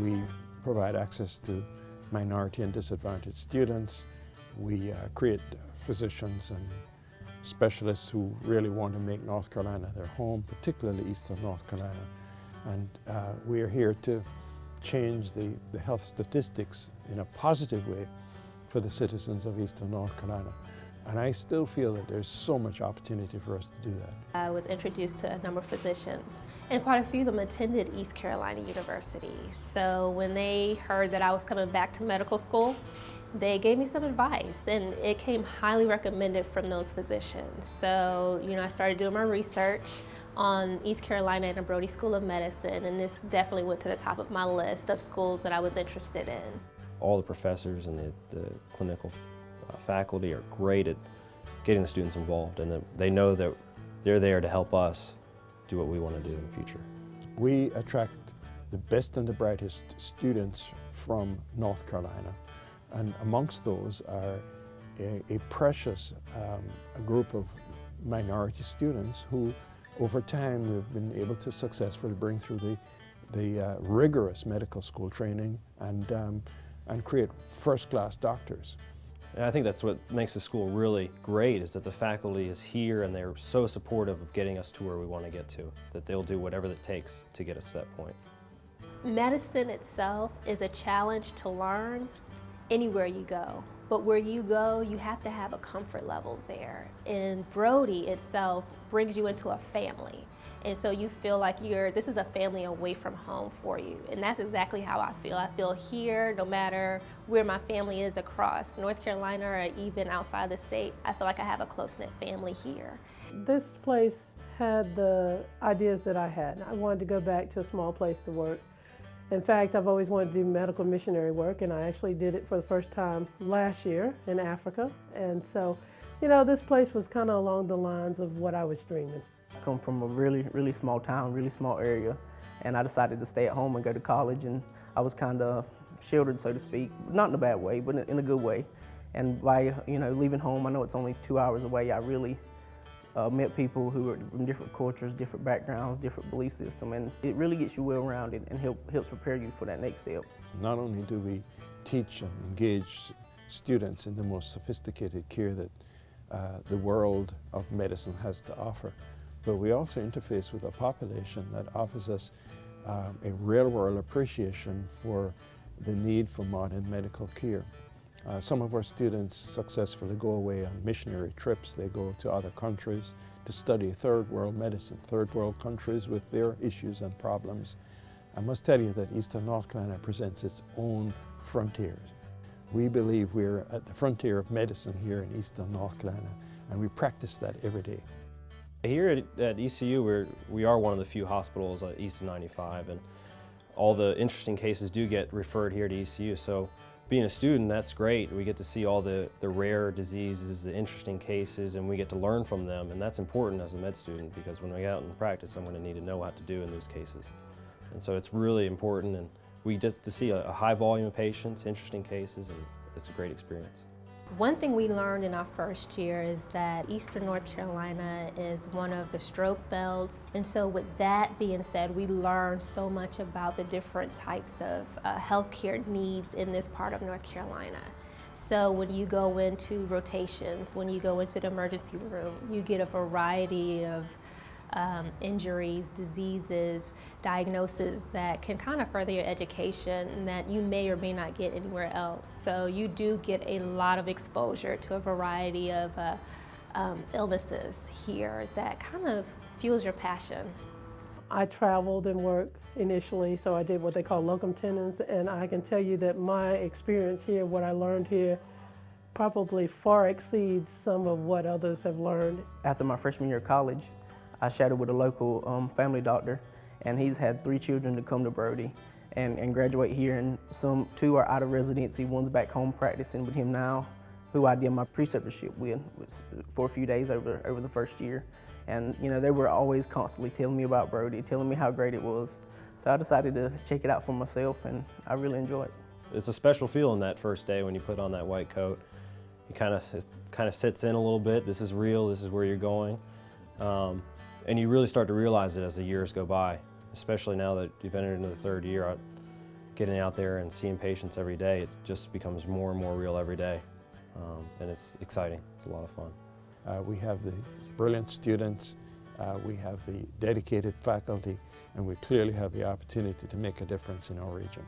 We provide access to minority and disadvantaged students. We create physicians and specialists who really want to make North Carolina their home, particularly Eastern North Carolina. And we are here to change the health statistics in a positive way for the citizens of Eastern North Carolina. And I still feel that there's so much opportunity for us to do that. I was introduced to a number of physicians, and quite a few of them attended East Carolina University. So when they heard that I was coming back to medical school, they gave me some advice, and it came highly recommended from those physicians. So, I started doing my research on East Carolina and the Brody School of Medicine, and this definitely went to the top of my list of schools that I was interested in. All the professors and the clinical faculty are great at getting the students involved, and they know that they're there to help us do what we want to do in the future. We attract the best and the brightest students from North Carolina, and amongst those are a precious a group of minority students who over time we've been able to successfully bring through the rigorous medical school training and create first-class doctors. And I think that's what makes the school really great, is that the faculty is here and they're so supportive of getting us to where we want to get to, that they'll do whatever it takes to get us to that point. Medicine itself is a challenge to learn anywhere you go. But where you go, you have to have a comfort level there. And Brody itself brings you into a family. And so you feel like this is a family away from home for you. And that's exactly how I feel. I feel here, no matter where my family is across North Carolina or even outside the state, I feel like I have a close-knit family here. This place had the ideas that I had. I wanted to go back to a small place to work. In fact, I've always wanted to do medical missionary work, and I actually did it for the first time last year in Africa. And so, this place was kind of along the lines of what I was dreaming. I come from a really, really small town, really small area, and I decided to stay at home and go to college, and I was kind of sheltered, so to speak, not in a bad way, but in a good way. And by, leaving home, I know it's only 2 hours away, I really met people who are from different cultures, different backgrounds, different belief system, and it really gets you well-rounded and helps prepare you for that next step. Not only do we teach and engage students in the most sophisticated care that the world of medicine has to offer, but we also interface with a population that offers us a real-world appreciation for the need for modern medical care. Some of our students successfully go away on missionary trips. They go to other countries to study third world medicine, third world countries with their issues and problems. I must tell you that Eastern North Carolina presents its own frontiers. We believe we're at the frontier of medicine here in Eastern North Carolina, and we practice that every day. Here at ECU, we are one of the few hospitals east of 95, and all the interesting cases do get referred here to ECU. So being a student, that's great. We get to see all the rare diseases, the interesting cases, and we get to learn from them, and that's important as a med student, because when we get out in practice, I'm going to need to know what to do in those cases. And so it's really important, and we get to see a high volume of patients, interesting cases, and it's a great experience. One thing we learned in our first year is that Eastern North Carolina is one of the stroke belts. And so with that being said, we learned so much about the different types of healthcare needs in this part of North Carolina. So when you go into rotations, when you go into the emergency room, you get a variety of injuries, diseases, diagnoses that can kind of further your education that you may or may not get anywhere else. So you do get a lot of exposure to a variety of illnesses here that kind of fuels your passion. I traveled and worked initially, so I did what they call locum tenens, and I can tell you that my experience here, what I learned here, probably far exceeds some of what others have learned. After my freshman year of college, I shadowed with a local family doctor, and he's had 3 children to come to Brody and graduate here, and 2 are out of residency. One's back home practicing with him now, who I did my preceptorship with for a few days over the first year. And they were always constantly telling me about Brody, telling me how great it was. So I decided to check it out for myself, and I really enjoy it. It's a special feeling that first day when you put on that white coat. It kind of sits in a little bit. This is real, this is where you're going. And you really start to realize it as the years go by, especially now that you've entered into the 3rd year. getting out there and seeing patients every day, it just becomes more and more real every day. And it's exciting. It's a lot of fun. We have the brilliant students, we have the dedicated faculty, and we clearly have the opportunity to make a difference in our region.